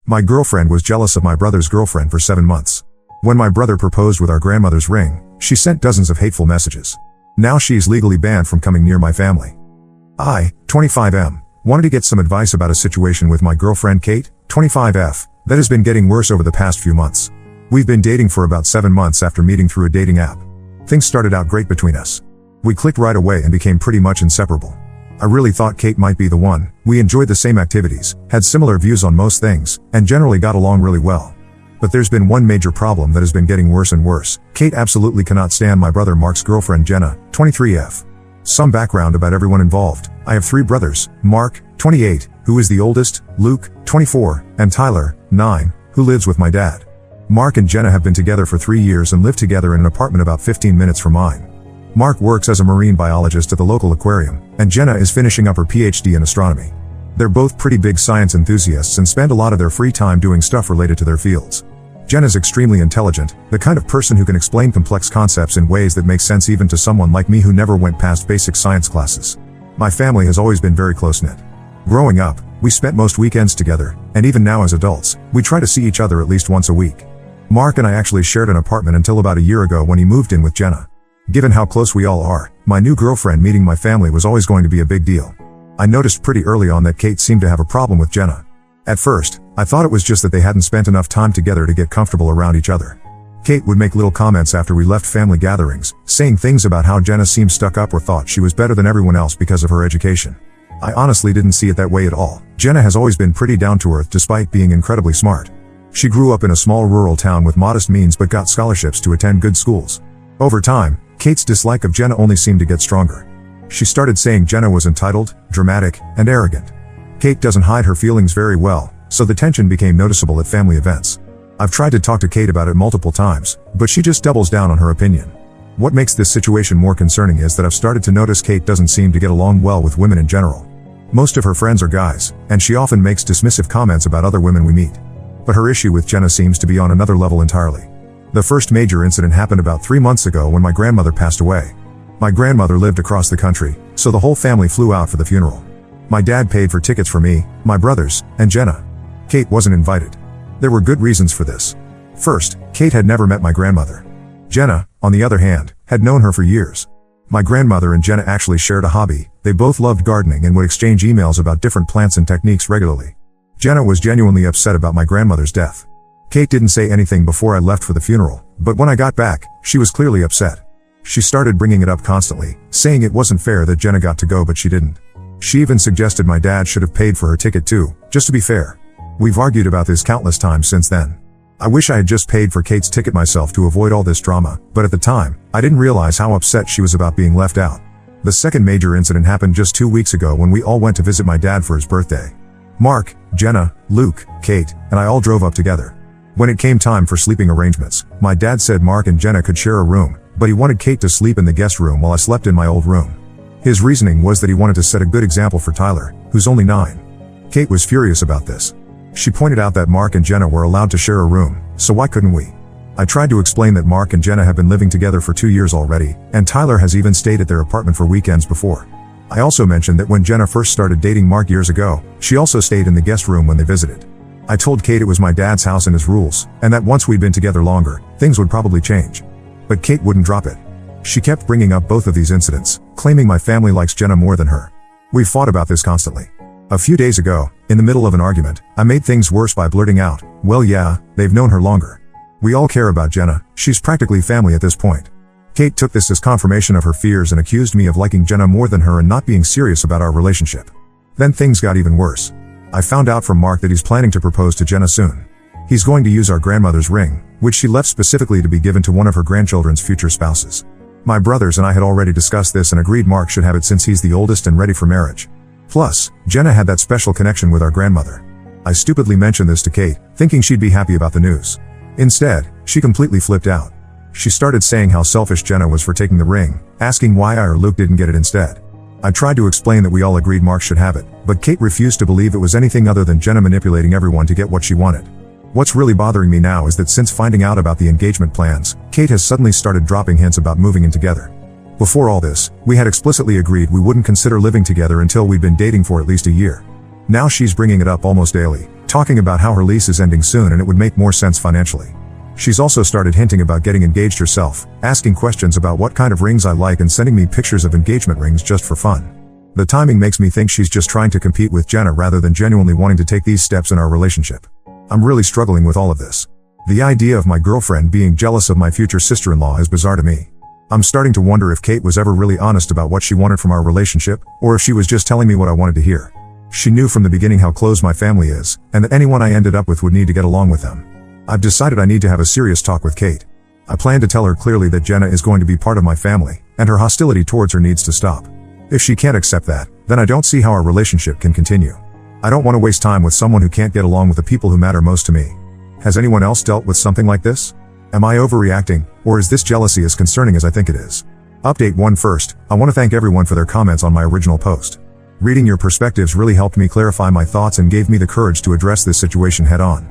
My girlfriend was jealous of my brother's girlfriend for 7 months. When my brother proposed with our grandmother's ring, she sent dozens of hateful messages. Now she is legally banned from coming near my family. I, 25M, wanted to get some advice about a situation with my girlfriend Kate, 25F, that has been getting worse over the past few months. We've been dating for about 7 months after meeting through a dating app. Things started out great between us. We clicked right away and became pretty much inseparable. I really thought Kate might be the one. We enjoyed the same activities, had similar views on most things, and generally got along really well. But there's been one major problem that has been getting worse and worse. Kate absolutely cannot stand my brother Mark's girlfriend Jenna, 23F. Some background about everyone involved. I have 3 brothers, Mark, 28, who is the oldest, Luke, 24, and Tyler, 9, who lives with my dad. Mark and Jenna have been together for 3 years and live together in an apartment about 15 minutes from mine. Mark works as a marine biologist at the local aquarium, and Jenna is finishing up her PhD in astronomy. They're both pretty big science enthusiasts and spend a lot of their free time doing stuff related to their fields. Jenna's extremely intelligent, the kind of person who can explain complex concepts in ways that make sense even to someone like me who never went past basic science classes. My family has always been very close-knit. Growing up, we spent most weekends together, and even now as adults, we try to see each other at least once a week. Mark and I actually shared an apartment until about a year ago when he moved in with Jenna. Given how close we all are, my new girlfriend meeting my family was always going to be a big deal. I noticed pretty early on that Kate seemed to have a problem with Jenna. At first, I thought it was just that they hadn't spent enough time together to get comfortable around each other. Kate would make little comments after we left family gatherings, saying things about how Jenna seemed stuck up or thought she was better than everyone else because of her education. I honestly didn't see it that way at all. Jenna has always been pretty down to earth despite being incredibly smart. She grew up in a small rural town with modest means but got scholarships to attend good schools. Over time, Kate's dislike of Jenna only seemed to get stronger. She started saying Jenna was entitled, dramatic, and arrogant. Kate doesn't hide her feelings very well, so the tension became noticeable at family events. I've tried to talk to Kate about it multiple times, but she just doubles down on her opinion. What makes this situation more concerning is that I've started to notice Kate doesn't seem to get along well with women in general. Most of her friends are guys, and she often makes dismissive comments about other women we meet. But her issue with Jenna seems to be on another level entirely. The first major incident happened about 3 months ago when my grandmother passed away. My grandmother lived across the country, so the whole family flew out for the funeral. My dad paid for tickets for me, my brothers, and Jenna. Kate wasn't invited. There were good reasons for this. First, Kate had never met my grandmother. Jenna, on the other hand, had known her for years. My grandmother and Jenna actually shared a hobby. They both loved gardening and would exchange emails about different plants and techniques regularly. Jenna was genuinely upset about my grandmother's death. Kate didn't say anything before I left for the funeral, but when I got back, she was clearly upset. She started bringing it up constantly, saying it wasn't fair that Jenna got to go but she didn't. She even suggested my dad should have paid for her ticket too, just to be fair. We've argued about this countless times since then. I wish I had just paid for Kate's ticket myself to avoid all this drama, but at the time, I didn't realize how upset she was about being left out. The second major incident happened just 2 weeks ago when we all went to visit my dad for his birthday. Mark, Jenna, Luke, Kate, and I all drove up together. When it came time for sleeping arrangements, my dad said Mark and Jenna could share a room, but he wanted Kate to sleep in the guest room while I slept in my old room. His reasoning was that he wanted to set a good example for Tyler, who's only 9. Kate was furious about this. She pointed out that Mark and Jenna were allowed to share a room, so why couldn't we? I tried to explain that Mark and Jenna have been living together for 2 years already, and Tyler has even stayed at their apartment for weekends before. I also mentioned that when Jenna first started dating Mark years ago, she also stayed in the guest room when they visited. I told Kate it was my dad's house and his rules, and that once we'd been together longer, things would probably change. But Kate wouldn't drop it. She kept bringing up both of these incidents, claiming my family likes Jenna more than her. We've fought about this constantly. A few days ago, in the middle of an argument, I made things worse by blurting out, "Well yeah, they've known her longer. We all care about Jenna, she's practically family at this point." Kate took this as confirmation of her fears and accused me of liking Jenna more than her and not being serious about our relationship. Then things got even worse. I found out from Mark that he's planning to propose to Jenna soon. He's going to use our grandmother's ring, which she left specifically to be given to one of her grandchildren's future spouses. My brothers and I had already discussed this and agreed Mark should have it since he's the oldest and ready for marriage. Plus, Jenna had that special connection with our grandmother. I stupidly mentioned this to Kate, thinking she'd be happy about the news. Instead, she completely flipped out. She started saying how selfish Jenna was for taking the ring, asking why I or Luke didn't get it instead. I tried to explain that we all agreed Mark should have it, but Kate refused to believe it was anything other than Jenna manipulating everyone to get what she wanted. What's really bothering me now is that since finding out about the engagement plans, Kate has suddenly started dropping hints about moving in together. Before all this, we had explicitly agreed we wouldn't consider living together until we'd been dating for at least a year. Now she's bringing it up almost daily, talking about how her lease is ending soon and it would make more sense financially. She's also started hinting about getting engaged herself, asking questions about what kind of rings I like and sending me pictures of engagement rings just for fun. The timing makes me think she's just trying to compete with Jenna rather than genuinely wanting to take these steps in our relationship. I'm really struggling with all of this. The idea of my girlfriend being jealous of my future sister-in-law is bizarre to me. I'm starting to wonder if Kate was ever really honest about what she wanted from our relationship, or if she was just telling me what I wanted to hear. She knew from the beginning how close my family is, and that anyone I ended up with would need to get along with them. I've decided I need to have a serious talk with Kate. I plan to tell her clearly that Jenna is going to be part of my family, and her hostility towards her needs to stop. If she can't accept that, then I don't see how our relationship can continue. I don't want to waste time with someone who can't get along with the people who matter most to me. Has anyone else dealt with something like this? Am I overreacting, or is this jealousy as concerning as I think it is? Update 1 first, I want to thank everyone for their comments on my original post. Reading your perspectives really helped me clarify my thoughts and gave me the courage to address this situation head on.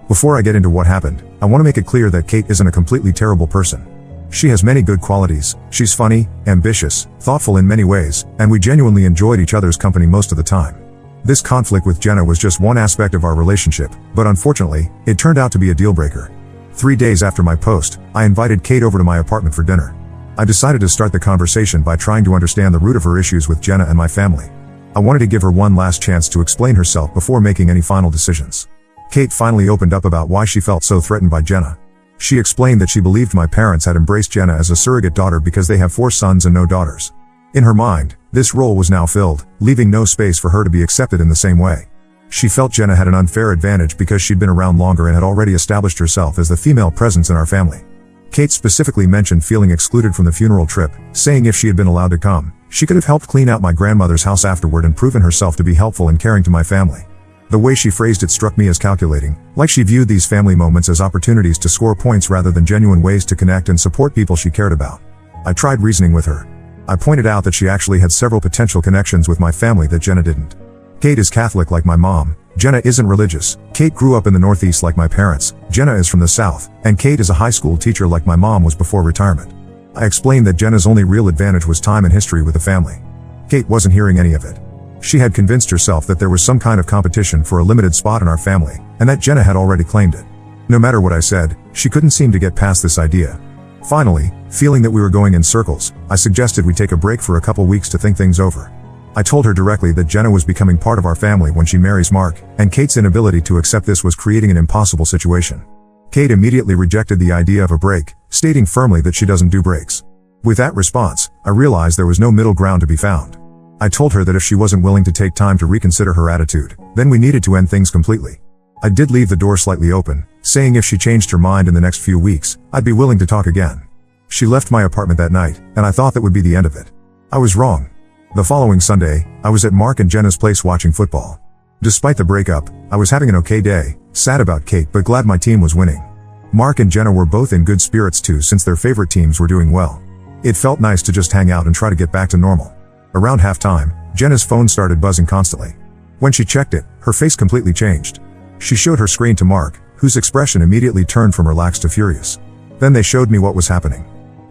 Before I get into what happened, I want to make it clear that Kate isn't a completely terrible person. She has many good qualities, she's funny, ambitious, thoughtful in many ways, and we genuinely enjoyed each other's company most of the time. This conflict with Jenna was just one aspect of our relationship, but unfortunately, it turned out to be a deal breaker. 3 days after my post, I invited Kate over to my apartment for dinner. I decided to start the conversation by trying to understand the root of her issues with Jenna and my family. I wanted to give her one last chance to explain herself before making any final decisions. Kate finally opened up about why she felt so threatened by Jenna. She explained that she believed my parents had embraced Jenna as a surrogate daughter because they have 4 sons and no daughters. In her mind, this role was now filled, leaving no space for her to be accepted in the same way. She felt Jenna had an unfair advantage because she'd been around longer and had already established herself as the female presence in our family. Kate specifically mentioned feeling excluded from the funeral trip, saying if she had been allowed to come, she could have helped clean out my grandmother's house afterward and proven herself to be helpful and caring to my family. The way she phrased it struck me as calculating, like she viewed these family moments as opportunities to score points rather than genuine ways to connect and support people she cared about. I tried reasoning with her. I pointed out that she actually had several potential connections with my family that Jenna didn't. Kate is Catholic like my mom, Jenna isn't religious. Kate grew up in the Northeast like my parents, Jenna is from the South, and Kate is a high school teacher like my mom was before retirement. I explained that Jenna's only real advantage was time and history with the family. Kate wasn't hearing any of it. She had convinced herself that there was some kind of competition for a limited spot in our family, and that Jenna had already claimed it. No matter what I said, she couldn't seem to get past this idea. Finally, feeling that we were going in circles, I suggested we take a break for a couple weeks to think things over. I told her directly that Jenna was becoming part of our family when she marries Mark, and Kate's inability to accept this was creating an impossible situation. Kate immediately rejected the idea of a break, stating firmly that she doesn't do breaks. With that response, I realized there was no middle ground to be found. I told her that if she wasn't willing to take time to reconsider her attitude, then we needed to end things completely. I did leave the door slightly open, saying if she changed her mind in the next few weeks, I'd be willing to talk again. She left my apartment that night, and I thought that would be the end of it. I was wrong. The following Sunday, I was at Mark and Jenna's place watching football. Despite the breakup, I was having an okay day, sad about Kate but glad my team was winning. Mark and Jenna were both in good spirits too since their favorite teams were doing well. It felt nice to just hang out and try to get back to normal. Around halftime, Jenna's phone started buzzing constantly. When she checked it, her face completely changed. She showed her screen to Mark, whose expression immediately turned from relaxed to furious. Then they showed me what was happening.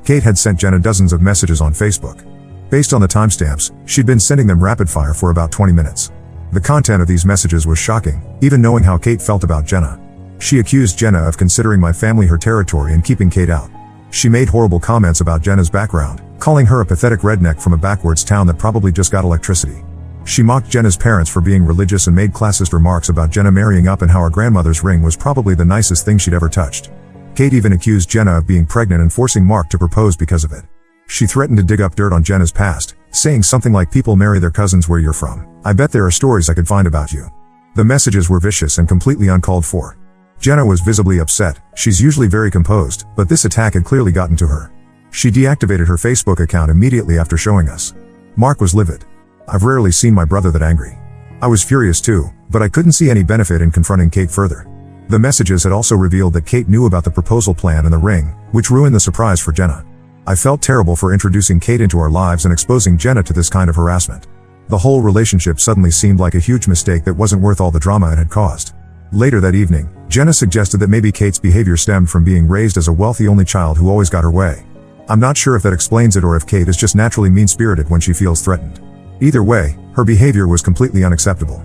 Kate had sent Jenna dozens of messages on Facebook. Based on the timestamps, she'd been sending them rapid fire for about 20 minutes. The content of these messages was shocking, even knowing how Kate felt about Jenna. She accused Jenna of considering my family her territory and keeping Kate out. She made horrible comments about Jenna's background, calling her a pathetic redneck from a backwards town that probably just got electricity. She mocked Jenna's parents for being religious and made classist remarks about Jenna marrying up and how her grandmother's ring was probably the nicest thing she'd ever touched. Kate even accused Jenna of being pregnant and forcing Mark to propose because of it. She threatened to dig up dirt on Jenna's past, saying something like people marry their cousins where you're from. I bet there are stories I could find about you. The messages were vicious and completely uncalled for. Jenna was visibly upset. She's usually very composed, but this attack had clearly gotten to her. She deactivated her Facebook account immediately after showing us. Mark was livid. I've rarely seen my brother that angry. I was furious too, but I couldn't see any benefit in confronting Kate further. The messages had also revealed that Kate knew about the proposal plan and the ring, which ruined the surprise for Jenna. I felt terrible for introducing Kate into our lives and exposing Jenna to this kind of harassment. The whole relationship suddenly seemed like a huge mistake that wasn't worth all the drama it had caused. Later that evening, Jenna suggested that maybe Kate's behavior stemmed from being raised as a wealthy only child who always got her way. I'm not sure if that explains it or if Kate is just naturally mean-spirited when she feels threatened. Either way, her behavior was completely unacceptable.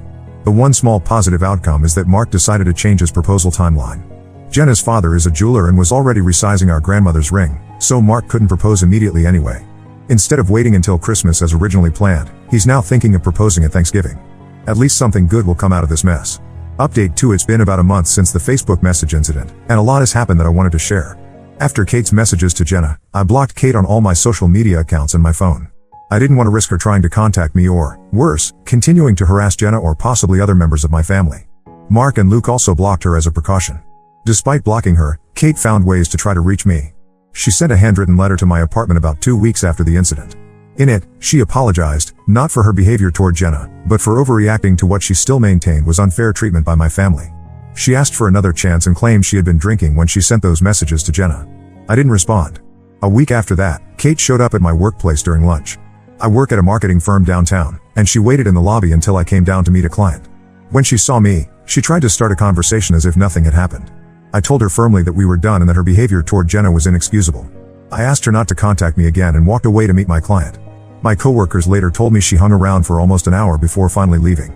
The one small positive outcome is that Mark decided to change his proposal timeline. Jenna's father is a jeweler and was already resizing our grandmother's ring, so Mark couldn't propose immediately anyway. Instead of waiting until Christmas as originally planned, he's now thinking of proposing at Thanksgiving. At least something good will come out of this mess. Update 2: It's been about a month since the Facebook message incident, and a lot has happened that I wanted to share. After Kate's messages to Jenna, I blocked Kate on all my social media accounts and my phone. I didn't want to risk her trying to contact me or, worse, continuing to harass Jenna or possibly other members of my family. Mark and Luke also blocked her as a precaution. Despite blocking her, Kate found ways to try to reach me. She sent a handwritten letter to my apartment about 2 weeks after the incident. In it, she apologized, not for her behavior toward Jenna, but for overreacting to what she still maintained was unfair treatment by my family. She asked for another chance and claimed she had been drinking when she sent those messages to Jenna. I didn't respond. A week after that, Kate showed up at my workplace during lunch. I work at a marketing firm downtown, and she waited in the lobby until I came down to meet a client. When she saw me, she tried to start a conversation as if nothing had happened. I told her firmly that we were done and that her behavior toward Jenna was inexcusable. I asked her not to contact me again and walked away to meet my client. My coworkers later told me she hung around for almost an hour before finally leaving.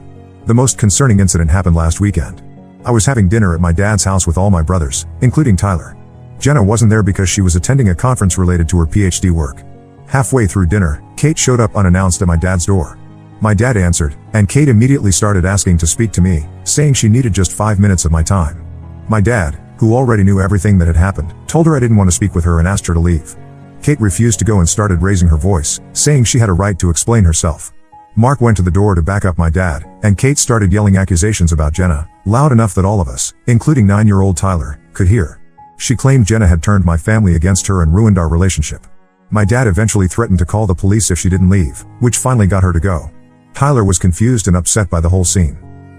The most concerning incident happened last weekend. I was having dinner at my dad's house with all my brothers, including Tyler. Jenna wasn't there because she was attending a conference related to her PhD work. Halfway through dinner, Kate showed up unannounced at my dad's door. My dad answered, and Kate immediately started asking to speak to me, saying she needed just 5 minutes of my time. My dad, who already knew everything that had happened, told her I didn't want to speak with her and asked her to leave. Kate refused to go and started raising her voice, saying she had a right to explain herself. Mark went to the door to back up my dad, and Kate started yelling accusations about Jenna, loud enough that all of us, including 9-year-old Tyler, could hear. She claimed Jenna had turned my family against her and ruined our relationship. My dad eventually threatened to call the police if she didn't leave, which finally got her to go. Tyler was confused and upset by the whole scene.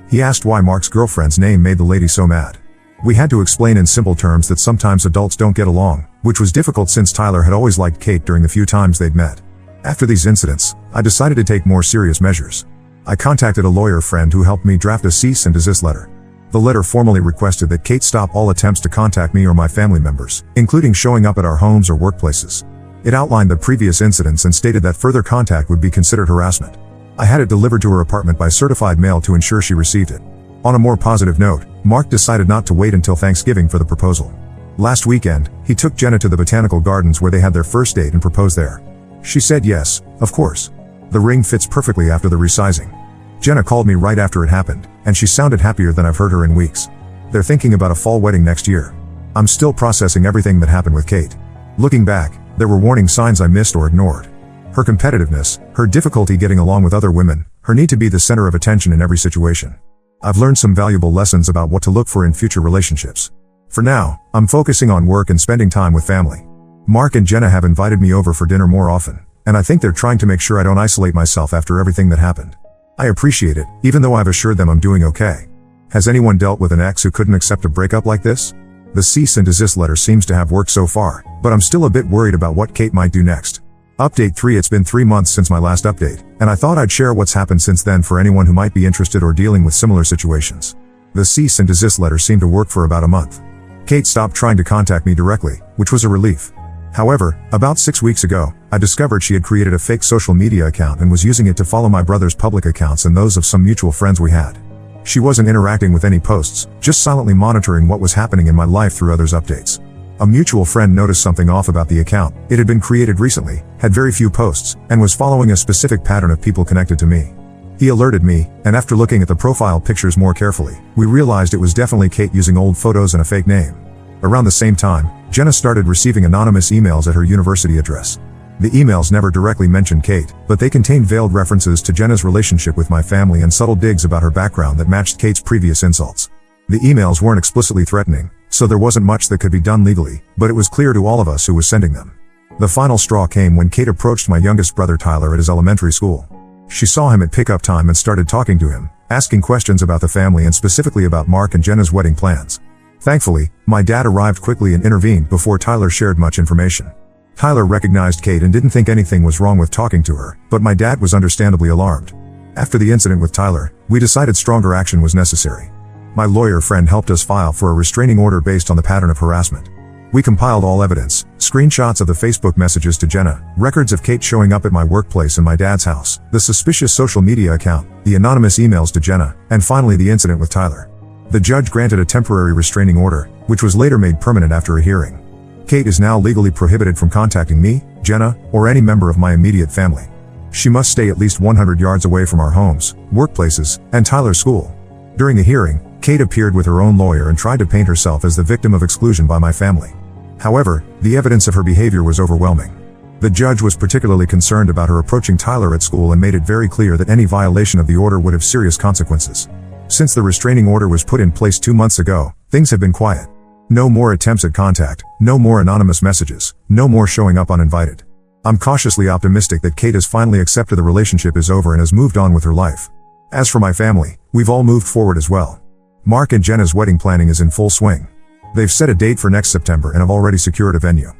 He asked why Mark's girlfriend's name made the lady so mad. We had to explain in simple terms that sometimes adults don't get along, which was difficult since Tyler had always liked Kate during the few times they'd met. After these incidents, I decided to take more serious measures. I contacted a lawyer friend who helped me draft a cease and desist letter. The letter formally requested that Kate stop all attempts to contact me or my family members, including showing up at our homes or workplaces. It outlined the previous incidents and stated that further contact would be considered harassment. I had it delivered to her apartment by certified mail to ensure she received it. On a more positive note, Mark decided not to wait until Thanksgiving for the proposal. Last weekend, he took Jenna to the botanical gardens where they had their first date and proposed there. She said yes, of course. The ring fits perfectly after the resizing. Jenna called me right after it happened, and she sounded happier than I've heard her in weeks. They're thinking about a fall wedding next year. I'm still processing everything that happened with Kate. Looking back, there were warning signs I missed or ignored. Her competitiveness, her difficulty getting along with other women, her need to be the center of attention in every situation. I've learned some valuable lessons about what to look for in future relationships. For now, I'm focusing on work and spending time with family. Mark and Jenna have invited me over for dinner more often, and I think they're trying to make sure I don't isolate myself after everything that happened. I appreciate it, even though I've assured them I'm doing okay. Has anyone dealt with an ex who couldn't accept a breakup like this? The cease and desist letter seems to have worked so far, but I'm still a bit worried about what Kate might do next. Update 3: It's been 3 months since my last update, and I thought I'd share what's happened since then for anyone who might be interested or dealing with similar situations. The cease and desist letter seemed to work for about a month. Kate stopped trying to contact me directly, which was a relief. However, about 6 weeks ago, I discovered she had created a fake social media account and was using it to follow my brother's public accounts and those of some mutual friends we had. She wasn't interacting with any posts, just silently monitoring what was happening in my life through others' updates. A mutual friend noticed something off about the account. It had been created recently, had very few posts, and was following a specific pattern of people connected to me. He alerted me, and after looking at the profile pictures more carefully, we realized it was definitely Kate using old photos and a fake name. Around the same time, Jenna started receiving anonymous emails at her university address. The emails never directly mentioned Kate, but they contained veiled references to Jenna's relationship with my family and subtle digs about her background that matched Kate's previous insults. The emails weren't explicitly threatening, so there wasn't much that could be done legally, but it was clear to all of us who was sending them. The final straw came when Kate approached my youngest brother Tyler at his elementary school. She saw him at pickup time and started talking to him, asking questions about the family and specifically about Mark and Jenna's wedding plans. Thankfully, my dad arrived quickly and intervened before Tyler shared much information. Tyler recognized Kate and didn't think anything was wrong with talking to her, but my dad was understandably alarmed. After the incident with Tyler, we decided stronger action was necessary. My lawyer friend helped us file for a restraining order based on the pattern of harassment. We compiled all evidence, screenshots of the Facebook messages to Jenna, records of Kate showing up at my workplace and my dad's house, the suspicious social media account, the anonymous emails to Jenna, and finally the incident with Tyler. The judge granted a temporary restraining order, which was later made permanent after a hearing. Kate is now legally prohibited from contacting me, Jenna, or any member of my immediate family. She must stay at least 100 yards away from our homes, workplaces, and Tyler's school. During the hearing, Kate appeared with her own lawyer and tried to paint herself as the victim of exclusion by my family. However, the evidence of her behavior was overwhelming. The judge was particularly concerned about her approaching Tyler at school and made it very clear that any violation of the order would have serious consequences. Since the restraining order was put in place 2 months ago, things have been quiet. No more attempts at contact, no more anonymous messages, no more showing up uninvited. I'm cautiously optimistic that Kate has finally accepted the relationship is over and has moved on with her life. As for my family, we've all moved forward as well. Mark and Jenna's wedding planning is in full swing. They've set a date for next September and have already secured a venue.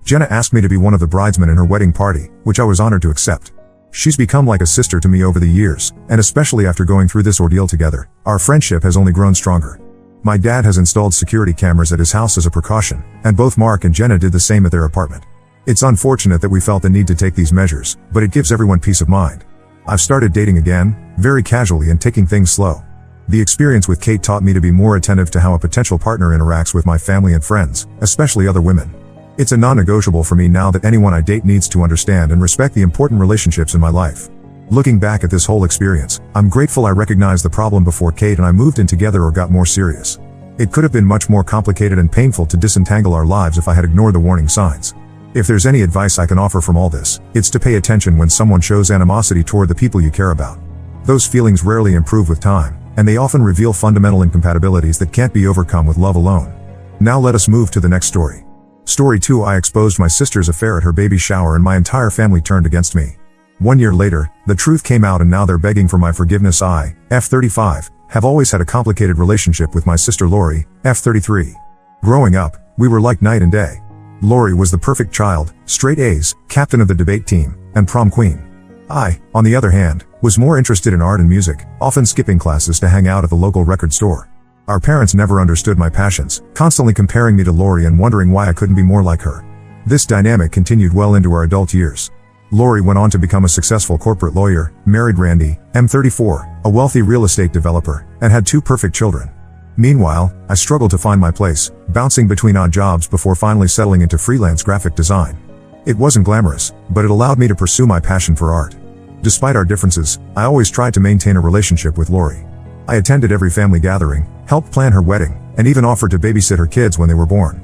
Jenna asked me to be one of the bridesmen in her wedding party, which I was honored to accept. She's become like a sister to me over the years, and especially after going through this ordeal together, our friendship has only grown stronger. My dad has installed security cameras at his house as a precaution, and both Mark and Jenna did the same at their apartment. It's unfortunate that we felt the need to take these measures, but it gives everyone peace of mind. I've started dating again, very casually and taking things slow. The experience with Kate taught me to be more attentive to how a potential partner interacts with my family and friends, especially other women. It's a non-negotiable for me now that anyone I date needs to understand and respect the important relationships in my life. Looking back at this whole experience, I'm grateful I recognized the problem before Kate and I moved in together or got more serious. It could have been much more complicated and painful to disentangle our lives if I had ignored the warning signs. If there's any advice I can offer from all this, it's to pay attention when someone shows animosity toward the people you care about. Those feelings rarely improve with time, and they often reveal fundamental incompatibilities that can't be overcome with love alone. Now let us move to the next story. Story 2. I exposed my sister's affair at her baby shower and my entire family turned against me. 1 year later, the truth came out and now they're begging for my forgiveness. I, F35, have always had a complicated relationship with my sister Lori, F33. Growing up, we were like night and day. Lori was the perfect child, straight A's, captain of the debate team, and prom queen. I, on the other hand, was more interested in art and music, often skipping classes to hang out at the local record store. Our parents never understood my passions, constantly comparing me to Lori and wondering why I couldn't be more like her. This dynamic continued well into our adult years. Lori went on to become a successful corporate lawyer, married Randy, M34, a wealthy real estate developer, and had 2 perfect children. Meanwhile, I struggled to find my place, bouncing between odd jobs before finally settling into freelance graphic design. It wasn't glamorous, but it allowed me to pursue my passion for art. Despite our differences, I always tried to maintain a relationship with Lori. I attended every family gathering, helped plan her wedding, and even offered to babysit her kids when they were born.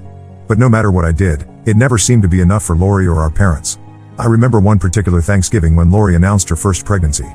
But no matter what I did, it never seemed to be enough for Lori or our parents. I remember one particular Thanksgiving when Lori announced her first pregnancy.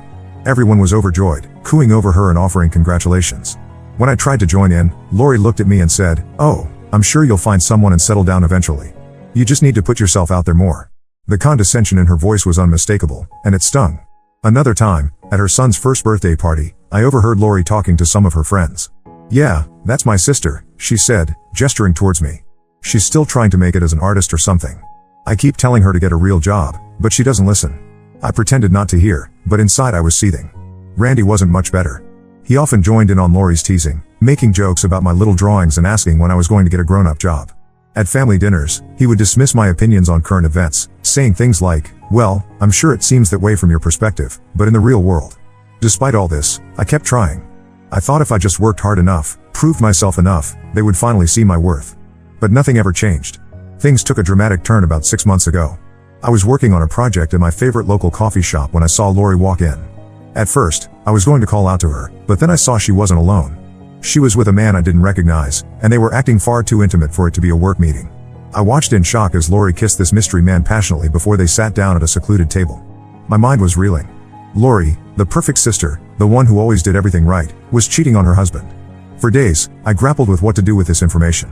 Everyone was overjoyed, cooing over her and offering congratulations. When I tried to join in, Lori looked at me and said, "Oh, I'm sure you'll find someone and settle down eventually. You just need to put yourself out there more." The condescension in her voice was unmistakable, and it stung. Another time, at her son's first birthday party, I overheard Lori talking to some of her friends. "Yeah, that's my sister," she said, gesturing towards me. "She's still trying to make it as an artist or something. I keep telling her to get a real job, but she doesn't listen." I pretended not to hear, but inside I was seething. Randy wasn't much better. He often joined in on Lori's teasing, making jokes about my little drawings and asking when I was going to get a grown-up job. At family dinners, he would dismiss my opinions on current events, saying things like, "Well, I'm sure it seems that way from your perspective, but in the real world." Despite all this, I kept trying. I thought if I just worked hard enough, proved myself enough, they would finally see my worth. But nothing ever changed. Things took a dramatic turn about 6 months ago. I was working on a project at my favorite local coffee shop when I saw Lori walk in. At first, I was going to call out to her, but then I saw she wasn't alone. She was with a man I didn't recognize, and they were acting far too intimate for it to be a work meeting. I watched in shock as Lori kissed this mystery man passionately before they sat down at a secluded table. My mind was reeling. Lori, the perfect sister, the one who always did everything right, was cheating on her husband. For days, I grappled with what to do with this information.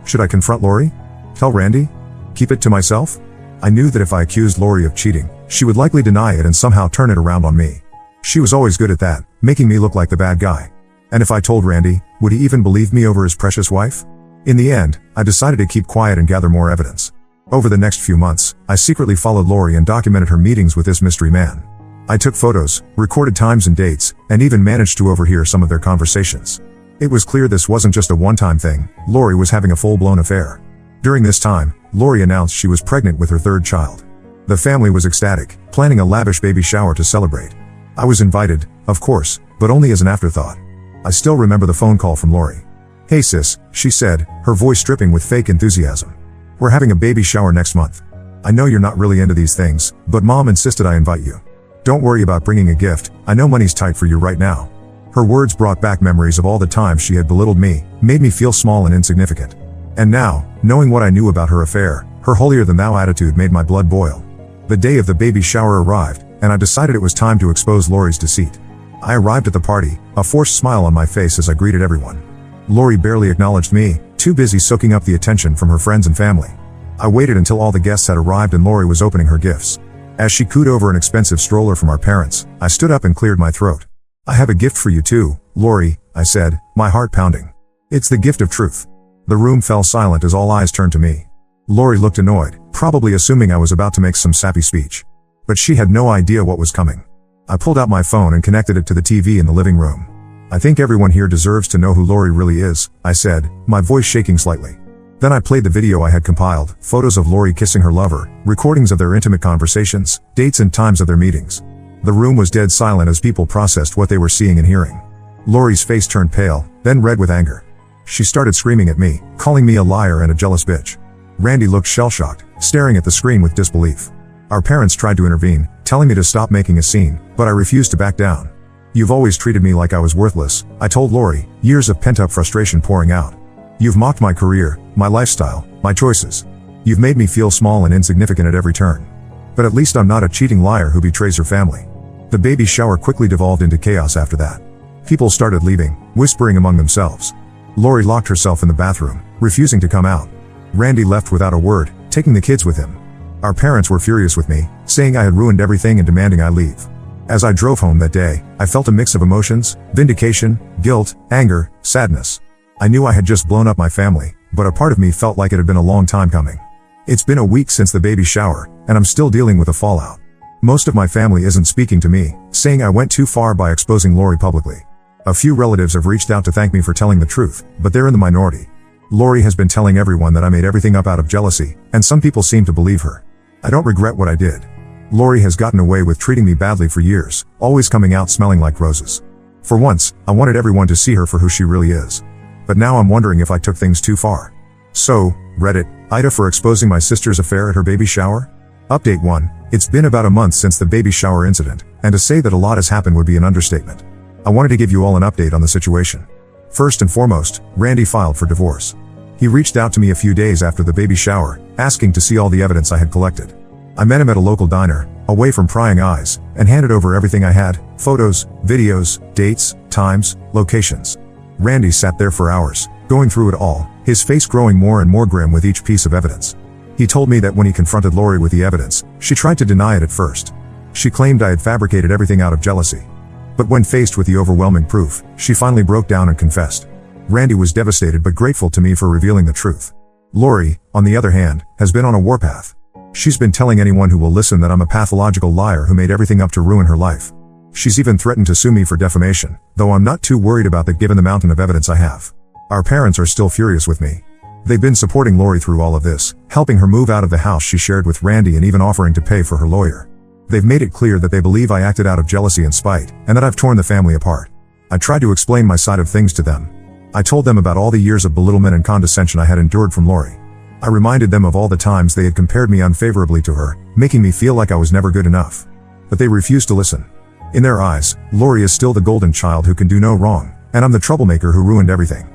Should I confront Lori? Tell Randy? Keep it to myself? I knew that if I accused Lori of cheating, she would likely deny it and somehow turn it around on me. She was always good at that, making me look like the bad guy. And if I told Randy, would he even believe me over his precious wife? In the end, I decided to keep quiet and gather more evidence. Over the next few months, I secretly followed Lori and documented her meetings with this mystery man. I took photos, recorded times and dates, and even managed to overhear some of their conversations. It was clear this wasn't just a one-time thing. Lori was having a full-blown affair. During this time, Lori announced she was pregnant with her third child. The family was ecstatic, planning a lavish baby shower to celebrate. I was invited, of course, but only as an afterthought. I still remember the phone call from Lori. "Hey sis," she said, her voice dripping with fake enthusiasm. "We're having a baby shower next month. I know you're not really into these things, but Mom insisted I invite you. Don't worry about bringing a gift, I know money's tight for you right now." Her words brought back memories of all the times she had belittled me, made me feel small and insignificant. And now, knowing what I knew about her affair, her holier-than-thou attitude made my blood boil. The day of the baby shower arrived, and I decided it was time to expose Lori's deceit. I arrived at the party, a forced smile on my face as I greeted everyone. Lori barely acknowledged me, too busy soaking up the attention from her friends and family. I waited until all the guests had arrived and Lori was opening her gifts. As she cooed over an expensive stroller from our parents, I stood up and cleared my throat. "I have a gift for you too, Lori," I said, my heart pounding. "It's the gift of truth." The room fell silent as all eyes turned to me. Lori looked annoyed, probably assuming I was about to make some sappy speech. But she had no idea what was coming. I pulled out my phone and connected it to the TV in the living room. "I think everyone here deserves to know who Lori really is," I said, my voice shaking slightly. Then I played the video I had compiled, photos of Lori kissing her lover, recordings of their intimate conversations, dates and times of their meetings. The room was dead silent as people processed what they were seeing and hearing. Lori's face turned pale, then red with anger. She started screaming at me, calling me a liar and a jealous bitch. Randy looked shell-shocked, staring at the screen with disbelief. Our parents tried to intervene, telling me to stop making a scene, but I refused to back down. "You've always treated me like I was worthless," I told Lori, years of pent-up frustration pouring out. "You've mocked my career, my lifestyle, my choices. You've made me feel small and insignificant at every turn. But at least I'm not a cheating liar who betrays her family." The baby shower quickly devolved into chaos after that. People started leaving, whispering among themselves. Lori locked herself in the bathroom, refusing to come out. Randy left without a word, taking the kids with him. Our parents were furious with me, saying I had ruined everything and demanding I leave. As I drove home that day, I felt a mix of emotions: vindication, guilt, anger, sadness. I knew I had just blown up my family, but a part of me felt like it had been a long time coming. It's been a week since the baby shower, and I'm still dealing with the fallout. Most of my family isn't speaking to me, saying I went too far by exposing Lori publicly. A few relatives have reached out to thank me for telling the truth, but they're in the minority. Lori has been telling everyone that I made everything up out of jealousy, and some people seem to believe her. I don't regret what I did. Lori has gotten away with treating me badly for years, always coming out smelling like roses. For once, I wanted everyone to see her for who she really is. But now I'm wondering if I took things too far. So, Reddit, Ida for exposing my sister's affair at her baby shower? Update 1. It's been about a month since the baby shower incident, and to say that a lot has happened would be an understatement. I wanted to give you all an update on the situation. First and foremost, Randy filed for divorce. He reached out to me a few days after the baby shower, asking to see all the evidence I had collected. I met him at a local diner, away from prying eyes, and handed over everything I had: photos, videos, dates, times, locations. Randy sat there for hours, going through it all, his face growing more and more grim with each piece of evidence. He told me that when he confronted Lori with the evidence, she tried to deny it at first. She claimed I had fabricated everything out of jealousy. But when faced with the overwhelming proof, she finally broke down and confessed. Randy was devastated but grateful to me for revealing the truth. Lori, on the other hand, has been on a warpath. She's been telling anyone who will listen that I'm a pathological liar who made everything up to ruin her life. She's even threatened to sue me for defamation, though I'm not too worried about that given the mountain of evidence I have. Our parents are still furious with me. They've been supporting Lori through all of this, helping her move out of the house she shared with Randy and even offering to pay for her lawyer. They've made it clear that they believe I acted out of jealousy and spite, and that I've torn the family apart. I tried to explain my side of things to them. I told them about all the years of belittlement and condescension I had endured from Lori. I reminded them of all the times they had compared me unfavorably to her, making me feel like I was never good enough. But they refused to listen. In their eyes, Lori is still the golden child who can do no wrong, and I'm the troublemaker who ruined everything.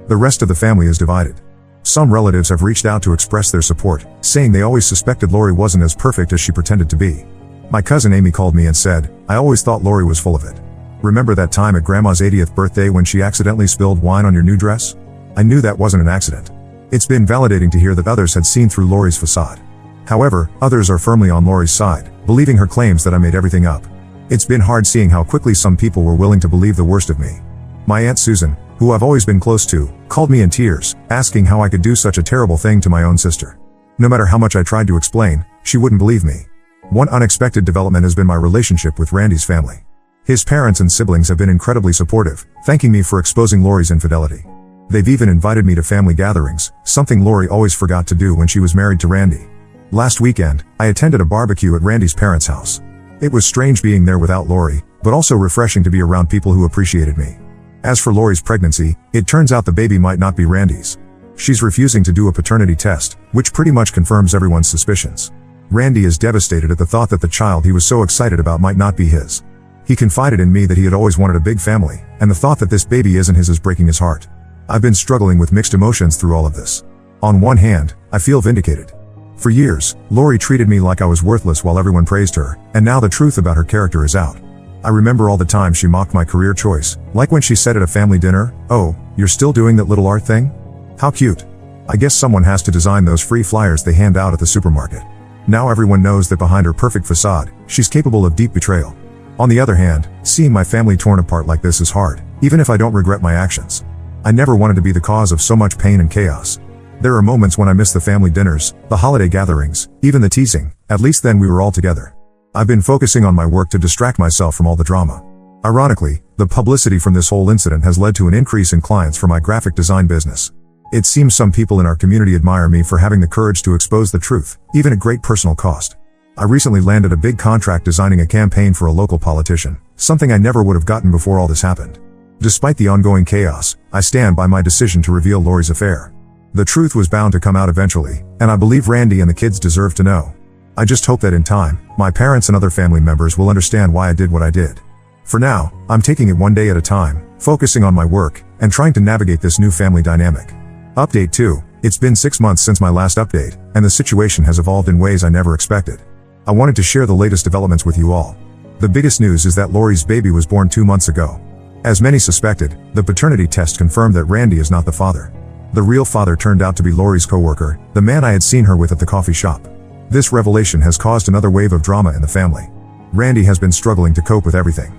The rest of the family is divided. Some relatives have reached out to express their support, saying they always suspected Lori wasn't as perfect as she pretended to be. My cousin Amy called me and said, "I always thought Lori was full of it. Remember that time at Grandma's 80th birthday when she accidentally spilled wine on your new dress? I knew that wasn't an accident." It's been validating to hear that others had seen through Lori's facade. However, others are firmly on Lori's side, believing her claims that I made everything up. It's been hard seeing how quickly some people were willing to believe the worst of me. My Aunt Susan, who I've always been close to, called me in tears, asking how I could do such a terrible thing to my own sister. No matter how much I tried to explain, she wouldn't believe me. One unexpected development has been my relationship with Randy's family. His parents and siblings have been incredibly supportive, thanking me for exposing Lori's infidelity. They've even invited me to family gatherings, something Lori always forgot to do when she was married to Randy. Last weekend, I attended a barbecue at Randy's parents' house. It was strange being there without Lori, but also refreshing to be around people who appreciated me. As for Lori's pregnancy, it turns out the baby might not be Randy's. She's refusing to do a paternity test, which pretty much confirms everyone's suspicions. Randy is devastated at the thought that the child he was so excited about might not be his. He confided in me that he had always wanted a big family, and the thought that this baby isn't his is breaking his heart. I've been struggling with mixed emotions through all of this. On one hand, I feel vindicated. For years, Lori treated me like I was worthless while everyone praised her, and now the truth about her character is out. I remember all the time she mocked my career choice, like when she said at a family dinner, "Oh, you're still doing that little art thing? How cute." I guess someone has to design those free flyers they hand out at the supermarket. Now everyone knows that behind her perfect facade, she's capable of deep betrayal. On the other hand, seeing my family torn apart like this is hard, even if I don't regret my actions. I never wanted to be the cause of so much pain and chaos. There are moments when I miss the family dinners, the holiday gatherings, even the teasing. At least then we were all together. I've been focusing on my work to distract myself from all the drama. Ironically, the publicity from this whole incident has led to an increase in clients for my graphic design business. It seems some people in our community admire me for having the courage to expose the truth, even at great personal cost. I recently landed a big contract designing a campaign for a local politician, something I never would have gotten before all this happened. Despite the ongoing chaos, I stand by my decision to reveal Lori's affair. The truth was bound to come out eventually, and I believe Randy and the kids deserve to know. I just hope that in time, my parents and other family members will understand why I did what I did. For now, I'm taking it one day at a time, focusing on my work, and trying to navigate this new family dynamic. Update 2. It's been 6 months since my last update, and the situation has evolved in ways I never expected. I wanted to share the latest developments with you all. The biggest news is that Lori's baby was born 2 months ago. As many suspected, the paternity test confirmed that Randy is not the father. The real father turned out to be Lori's coworker, the man I had seen her with at the coffee shop. This revelation has caused another wave of drama in the family. Randy has been struggling to cope with everything.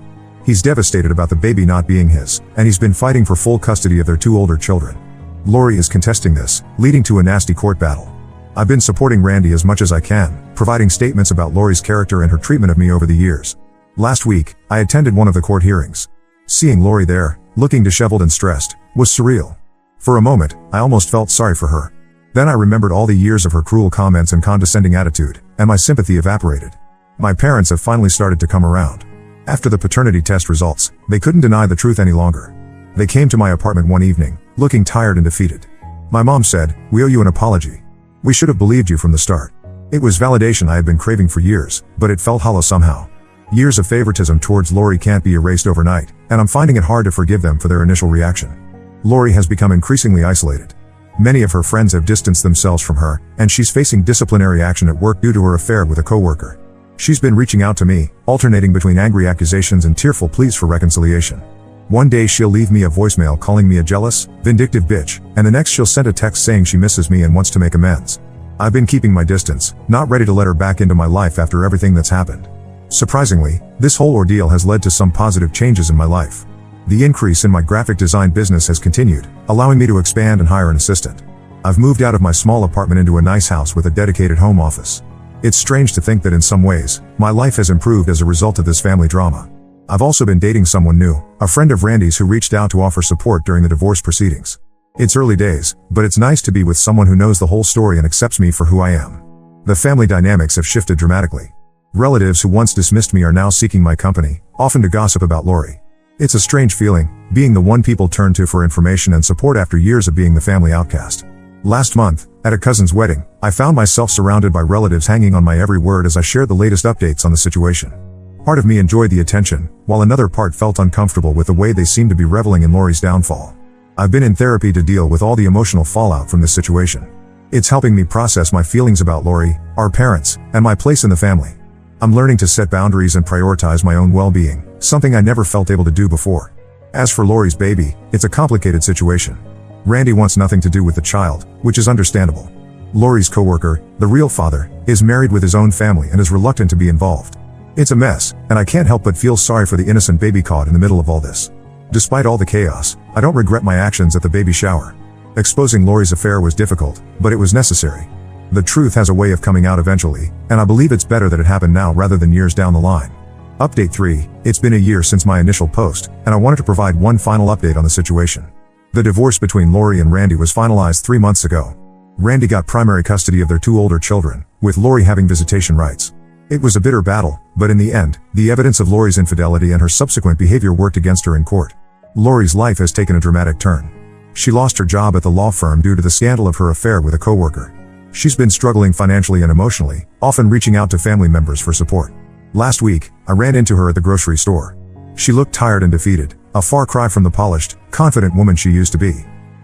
He's devastated about the baby not being his, and he's been fighting for full custody of their 2 older children. Lori is contesting this, leading to a nasty court battle. I've been supporting Randy as much as I can, providing statements about Lori's character and her treatment of me over the years. Last week, I attended one of the court hearings. Seeing Lori there, looking disheveled and stressed, was surreal. For a moment, I almost felt sorry for her. Then I remembered all the years of her cruel comments and condescending attitude, and my sympathy evaporated. My parents have finally started to come around. After the paternity test results, they couldn't deny the truth any longer. They came to my apartment one evening, looking tired and defeated. My mom said, "We owe you an apology. We should have believed you from the start." It was validation I had been craving for years, but it felt hollow somehow. Years of favoritism towards Lori can't be erased overnight, and I'm finding it hard to forgive them for their initial reaction. Lori has become increasingly isolated. Many of her friends have distanced themselves from her, and she's facing disciplinary action at work due to her affair with a coworker. She's been reaching out to me, alternating between angry accusations and tearful pleas for reconciliation. One day she'll leave me a voicemail calling me a jealous, vindictive bitch, and the next she'll send a text saying she misses me and wants to make amends. I've been keeping my distance, not ready to let her back into my life after everything that's happened. Surprisingly, this whole ordeal has led to some positive changes in my life. The increase in my graphic design business has continued, allowing me to expand and hire an assistant. I've moved out of my small apartment into a nice house with a dedicated home office. It's strange to think that in some ways, my life has improved as a result of this family drama. I've also been dating someone new, a friend of Randy's who reached out to offer support during the divorce proceedings. It's early days, but it's nice to be with someone who knows the whole story and accepts me for who I am. The family dynamics have shifted dramatically. Relatives who once dismissed me are now seeking my company, often to gossip about Lori. It's a strange feeling, being the one people turn to for information and support after years of being the family outcast. Last month, at a cousin's wedding, I found myself surrounded by relatives hanging on my every word as I shared the latest updates on the situation. Part of me enjoyed the attention, while another part felt uncomfortable with the way they seemed to be reveling in Lori's downfall. I've been in therapy to deal with all the emotional fallout from this situation. It's helping me process my feelings about Lori, our parents, and my place in the family. I'm learning to set boundaries and prioritize my own well-being, something I never felt able to do before. As for Lori's baby, it's a complicated situation. Randy wants nothing to do with the child, which is understandable. Lori's coworker, the real father, is married with his own family and is reluctant to be involved. It's a mess, and I can't help but feel sorry for the innocent baby caught in the middle of all this. Despite all the chaos, I don't regret my actions at the baby shower. Exposing Lori's affair was difficult, but it was necessary. The truth has a way of coming out eventually, and I believe it's better that it happened now rather than years down the line. Update 3. It's been a year since my initial post, and I wanted to provide one final update on the situation. The divorce between Lori and Randy was finalized 3 months ago. Randy got primary custody of their 2 older children, with Lori having visitation rights. It was a bitter battle, but in the end, the evidence of Lori's infidelity and her subsequent behavior worked against her in court. Lori's life has taken a dramatic turn. She lost her job at the law firm due to the scandal of her affair with a coworker. She's been struggling financially and emotionally, often reaching out to family members for support. Last week, I ran into her at the grocery store. She looked tired and defeated, a far cry from the polished, confident woman she used to be.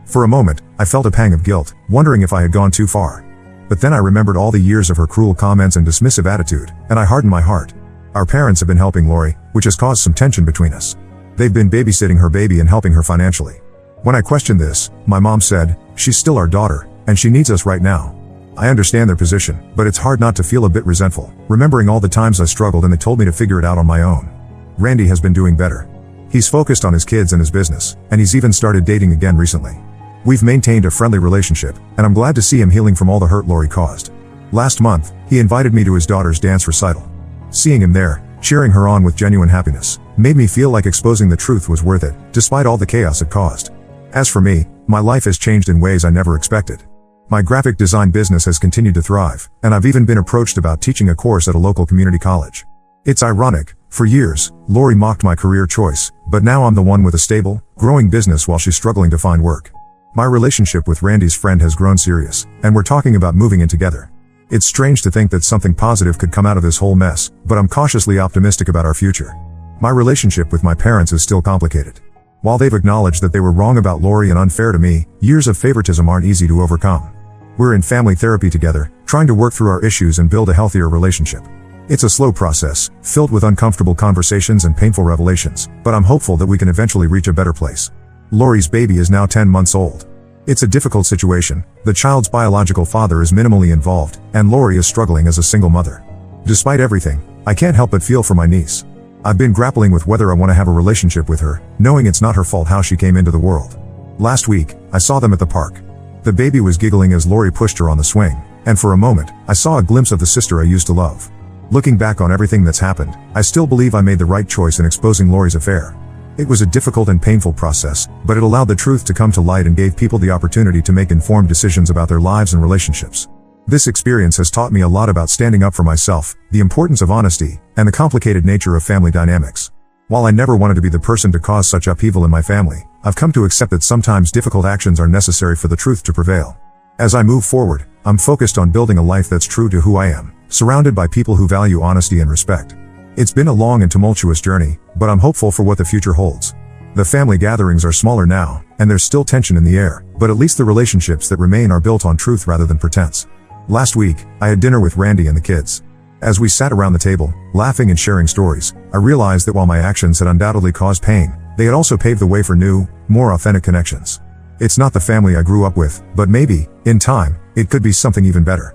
For a moment, I felt a pang of guilt, wondering if I had gone too far. But then I remembered all the years of her cruel comments and dismissive attitude, and I hardened my heart. Our parents have been helping Lori, which has caused some tension between us. They've been babysitting her baby and helping her financially. When I questioned this, my mom said, "She's still our daughter, and she needs us right now." I understand their position, but it's hard not to feel a bit resentful, remembering all the times I struggled and they told me to figure it out on my own. Randy has been doing better. He's focused on his kids and his business, and he's even started dating again recently. We've maintained a friendly relationship, and I'm glad to see him healing from all the hurt Lori caused. Last month, he invited me to his daughter's dance recital. Seeing him there, cheering her on with genuine happiness, made me feel like exposing the truth was worth it, despite all the chaos it caused. As for me, my life has changed in ways I never expected. My graphic design business has continued to thrive, and I've even been approached about teaching a course at a local community college. It's ironic, for years, Lori mocked my career choice, but now I'm the one with a stable, growing business while she's struggling to find work. My relationship with Randy's friend has grown serious, and we're talking about moving in together. It's strange to think that something positive could come out of this whole mess, but I'm cautiously optimistic about our future. My relationship with my parents is still complicated. While they've acknowledged that they were wrong about Lori and unfair to me, years of favoritism aren't easy to overcome. We're in family therapy together, trying to work through our issues and build a healthier relationship. It's a slow process, filled with uncomfortable conversations and painful revelations, but I'm hopeful that we can eventually reach a better place. Lori's baby is now 10 months old. It's a difficult situation. The child's biological father is minimally involved, and Lori is struggling as a single mother. Despite everything, I can't help but feel for my niece. I've been grappling with whether I want to have a relationship with her, knowing it's not her fault how she came into the world. Last week, I saw them at the park. The baby was giggling as Lori pushed her on the swing, and for a moment, I saw a glimpse of the sister I used to love. Looking back on everything that's happened, I still believe I made the right choice in exposing Lori's affair. It was a difficult and painful process, but it allowed the truth to come to light and gave people the opportunity to make informed decisions about their lives and relationships. This experience has taught me a lot about standing up for myself, the importance of honesty, and the complicated nature of family dynamics. While I never wanted to be the person to cause such upheaval in my family, I've come to accept that sometimes difficult actions are necessary for the truth to prevail. As I move forward, I'm focused on building a life that's true to who I am, surrounded by people who value honesty and respect. It's been a long and tumultuous journey, but I'm hopeful for what the future holds. The family gatherings are smaller now, and there's still tension in the air, but at least the relationships that remain are built on truth rather than pretense. Last week, I had dinner with Randy and the kids. As we sat around the table, laughing and sharing stories, I realized that while my actions had undoubtedly caused pain, they had also paved the way for new, more authentic connections. It's not the family I grew up with, but maybe, in time, it could be something even better.